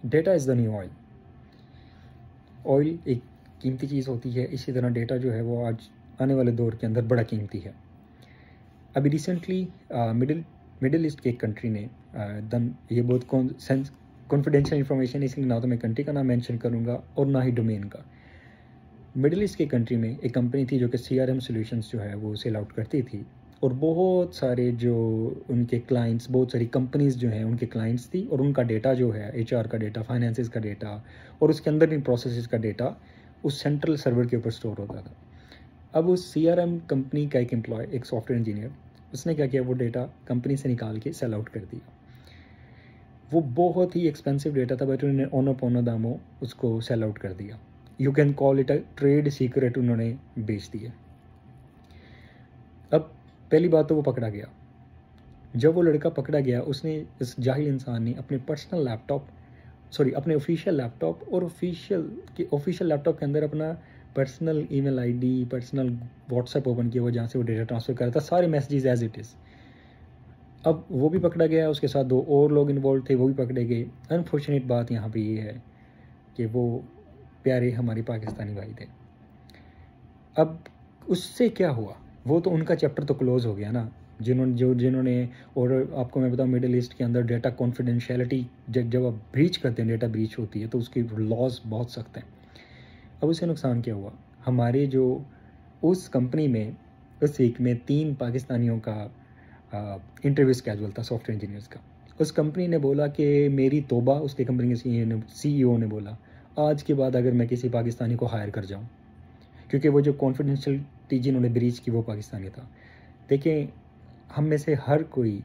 Data is the new oil. Oil एक कीमती चीज़ होती है, इसी तरह डेटा जो है वो आज आने वाले दौर के अंदर बड़ा कीमती है। अभी रिसेंटली मिडिल ईस्ट की एक कंट्री ने ये बहुत कॉन्फिडेंशियल इन्फॉर्मेशन, इसलिए ना तो मैं कंट्री का नाम मेंशन करूँगा और ना ही डोमेन का। मिडिल ईस्ट की कंट्री में एक कंपनी थी जो कि CRM सॉल्यूशंस जो है वो सेल आउट करती थी, और बहुत सारे जो उनके क्लाइंट्स, बहुत सारी कंपनीज़ जो हैं उनके क्लाइंट्स थी, और उनका डेटा जो है HR का डेटा, फाइनेंसिस का डेटा और उसके अंदर इन प्रोसेसेस का डेटा उस सेंट्रल सर्वर के ऊपर स्टोर होता था। अब उस CRM कंपनी का एक एम्प्लॉय, एक सॉफ्टवेयर इंजीनियर, उसने क्या किया, वो डेटा कंपनी से निकाल के सेल आउट कर दिया। वो बहुत ही एक्सपेंसिव डेटा था, बट उन्होंने ओनो पोनो दामों उसको सेल आउट कर दिया। You can call it a trade secret, उन्होंने बेच दिया। अब पहली बात तो वो पकड़ा गया। जब वो लड़का पकड़ा गया, उसने, इस जाहिल इंसान ने अपने पर्सनल लैपटॉप, अपने ऑफिशियल लैपटॉप और ऑफिशियल लैपटॉप के अंदर अपना personal email ID, personal WhatsApp open किया हुआ, जहाँ से वो डेटा ट्रांसफ़र कर रहा था, सारे मैसेजेस एज इट इज़। अब वो भी पकड़ा गया, उसके साथ 2 और लोग इन्वॉल्व थे, वो भी पकड़े गए। अनफॉर्चुनेट बात यहाँ पे ये है कि वो प्यारे हमारे पाकिस्तानी भाई थे। अब उससे क्या हुआ, वो तो उनका चैप्टर तो क्लोज़ हो गया ना, जिन्होंने और आपको मैं बताऊँ, मिडिल ईस्ट के अंदर डेटा कॉन्फिडेंशियलिटी जब आप ब्रीच करते हैं, डेटा ब्रीच होती है, तो उसकी लॉज बहुत सख्त हैं। अब उससे नुकसान क्या हुआ, हमारे जो उस कंपनी में उस वीक में 3 पाकिस्तानियों का इंटरव्यू स्केड्यूल था, सॉफ्टवेयर इंजीनियर्स का। उस कंपनी ने बोला कि मेरी तौबा, उसके कंपनी के CEO ने बोला, आज के बाद अगर मैं किसी पाकिस्तानी को हायर कर जाऊँ, क्योंकि वो जो कॉन्फिडेंशियलिटी जिन्होंने ब्रीच की वो पाकिस्तानी था। देखिए, हम में से हर कोई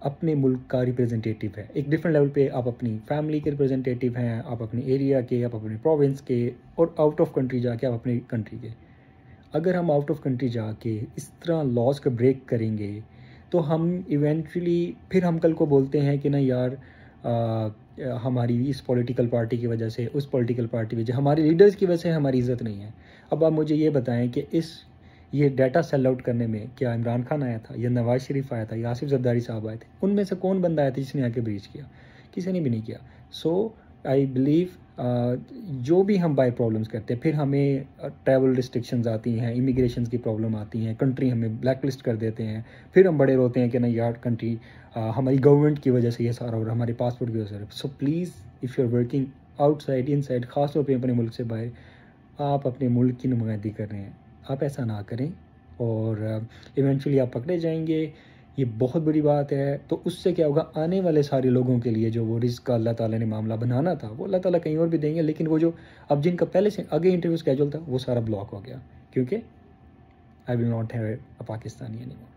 अपने मुल्क का रिप्रेजेंटेटिव है। एक डिफरेंट लेवल पे आप अपनी फैमिली के रिप्रेजेंटेटिव हैं, आप अपने एरिया के, आप अपने प्रोविंस के, और आउट ऑफ कंट्री जाके आप अपनी कंट्री के। अगर हम आउट ऑफ कंट्री जाके इस तरह लॉज का ब्रेक करेंगे, तो हम इवेंचुअली फिर हम कल को बोलते हैं कि ना यार, हमारी इस पॉलिटिकल पार्टी की वजह से, उस पॉलिटिकल पार्टी की वजह, हमारे लीडर्स की वजह से हमारी इज़्ज़त नहीं है। अब आप मुझे ये बताएं कि ये डाटा सेल आउट करने में क्या इमरान खान आया था, या नवाज शरीफ आया था, या आसिफ जरदारी साहब आए थे? उनमें से कौन बंदा आया था जिसने आके ब्रीच किया? किसी ने भी नहीं किया। सो आई बिलीव जो भी हम बाय प्रॉब्लम्स करते हैं, फिर हमें ट्रैवल रिस्ट्रिक्शंस आती हैं, इमिग्रेशन की प्रॉब्लम आती हैं, कंट्री हमें ब्लैक लिस्ट कर देते हैं, फिर हम बड़े रोते हैं कि नहीं यार, कंट्री हमारी गवर्नमेंट की वजह से ये सारा, और हमारे पासपोर्ट की वजह से। So please, if you are working outside, inside, ख़ास तौर पर अपने मुल्क से बाहर, आप अपने मुल्क की नुमाइंदगी कर रहे हैं, आप ऐसा ना करें, और इवेंचुअली आप पकड़े जाएंगे। ये बहुत बड़ी बात है। तो उससे क्या होगा, आने वाले सारे लोगों के लिए जो वो रिस्क का अल्लाह ताला ने मामला बनाना था, वो अल्लाह ताला कहीं और भी देंगे। लेकिन वो जो अब जिनका पहले से आगे इंटरव्यू स्केड्यूल था, वो सारा ब्लॉक हो गया, क्योंकि I will not have a Pakistani anymore.